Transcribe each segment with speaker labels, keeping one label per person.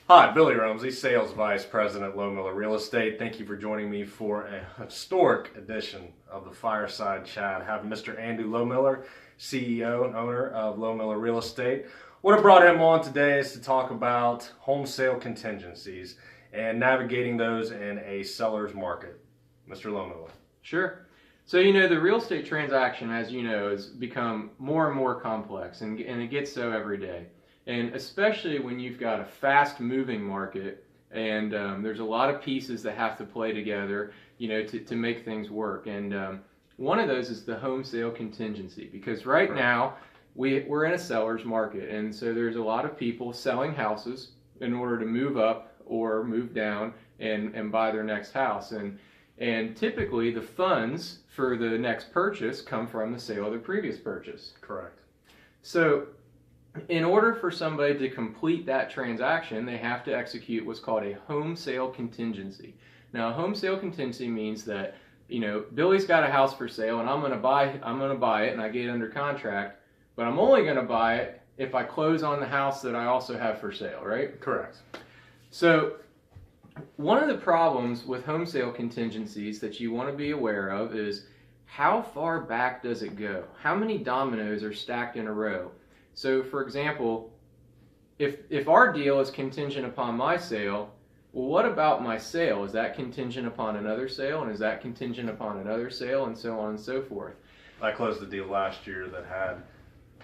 Speaker 1: Hi, Billy Rumsey, Sales Vice President, Lohmiller Real Estate. Thank you for joining me for a historic edition of the Fireside Chat. I have Mr. Andrew Lohmiller, CEO and owner of Lohmiller Real Estate. What I brought him on today is to talk about home sale contingencies and navigating those in a seller's market. Mr. Lohmiller.
Speaker 2: Sure. So, the real estate transaction, as you know, has become more and more complex, and it gets so every day. And especially when you've got a fast-moving market, and there's a lot of pieces that have to play together, to make things work. And one of those is the home sale contingency, because right now we're in a seller's market, and so there's a lot of people selling houses in order to move up or move down and buy their next house. And typically the funds for the next purchase come from the sale of the previous purchase.
Speaker 1: Correct.
Speaker 2: So in order for somebody to complete that transaction, they have to execute what's called a home sale contingency. Now, a home sale contingency means that, Billy's got a house for sale and I'm going to buy it and I get it under contract, but I'm only going to buy it if I close on the house that I also have for sale, right?
Speaker 1: Correct.
Speaker 2: So one of the problems with home sale contingencies that you want to be aware of is how far back does it go? How many dominoes are stacked in a row? So, for example, if our deal is contingent upon my sale, well, what about my sale? Is that contingent upon another sale, and is that contingent upon another sale, and so on and so forth?
Speaker 1: I closed a deal last year that had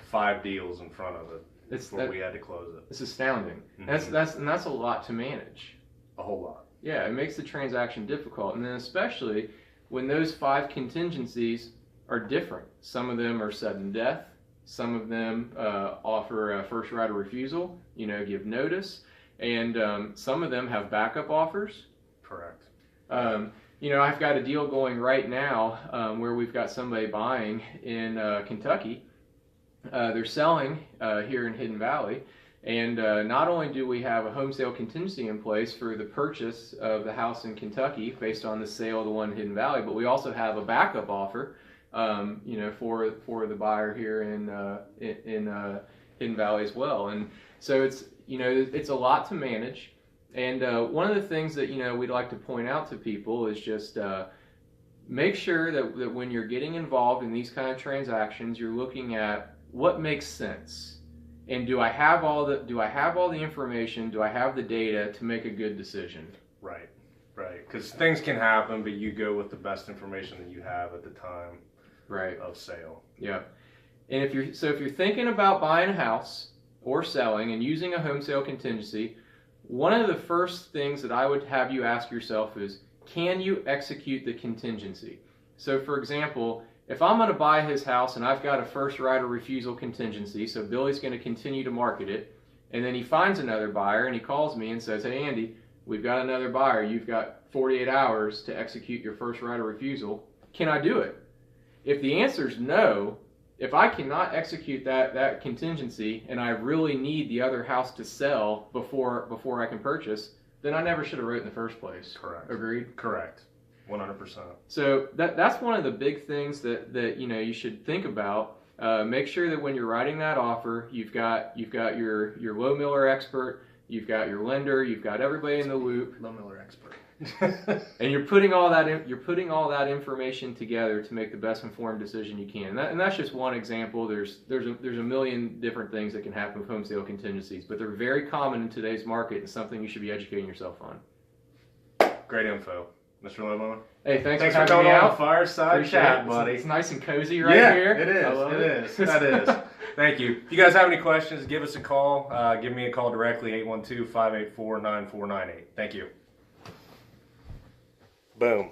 Speaker 1: 5 deals in front of it before we had to close it.
Speaker 2: It's astounding.
Speaker 1: Mm-hmm.
Speaker 2: That's a lot to manage.
Speaker 1: A whole lot.
Speaker 2: Yeah, it makes the transaction difficult, and then especially when those 5 contingencies are different. Some of them are sudden death. Some of them offer a first right of refusal, give notice, and some of them have backup offers.
Speaker 1: Correct.
Speaker 2: I've got a deal going right now where we've got somebody buying in Kentucky. They're selling here in Hidden Valley, and not only do we have a home sale contingency in place for the purchase of the house in Kentucky based on the sale of the one in Hidden Valley, but we also have a backup offer for the buyer here in Hidden Valley as well. And so it's a lot to manage. And one of the things that we'd like to point out to people is just make sure that when you're getting involved in these kind of transactions, you're looking at what makes sense. And do I have all the information? Do I have the data to make a good decision?
Speaker 1: Right. Because things can happen, but you go with the best information that you have at the time.
Speaker 2: Right.
Speaker 1: Of sale.
Speaker 2: Yeah. And if you're thinking about buying a house or selling and using a home sale contingency, one of the first things that I would have you ask yourself is, can you execute the contingency? So for example, if I'm going to buy his house and I've got a first right of refusal contingency, so Billy's going to continue to market it, and then he finds another buyer and he calls me and says, "Hey Andy, we've got another buyer. You've got 48 hours to execute your first right of refusal. Can I do it?" If the answer is no, if I cannot execute that contingency and I really need the other house to sell before I can purchase, then I never should have wrote in the first place.
Speaker 1: Correct.
Speaker 2: Agreed?
Speaker 1: Correct. 100%.
Speaker 2: So that's one of the big things that you should think about. Make sure that when you're writing that offer, you've got your Lohmiller expert, you've got your lender, you've got everybody in the loop.
Speaker 1: Lohmiller expert.
Speaker 2: And you're putting all that information together to make the best informed decision you can. And that's just one example. There's a million different things that can happen with home sale contingencies, but they're very common in today's market and something you should be educating yourself on.
Speaker 1: Great info, Mr. Lohmiller.
Speaker 2: Hey, thanks
Speaker 1: for
Speaker 2: having
Speaker 1: coming
Speaker 2: me
Speaker 1: on
Speaker 2: out.
Speaker 1: the Fireside Chat, buddy.
Speaker 2: It's nice and cozy right here.
Speaker 1: It is.
Speaker 2: I love
Speaker 1: it. That is. Thank you. If you guys have any questions, give us a call. Give me a call directly, 812-584-9498. Thank you. Boom.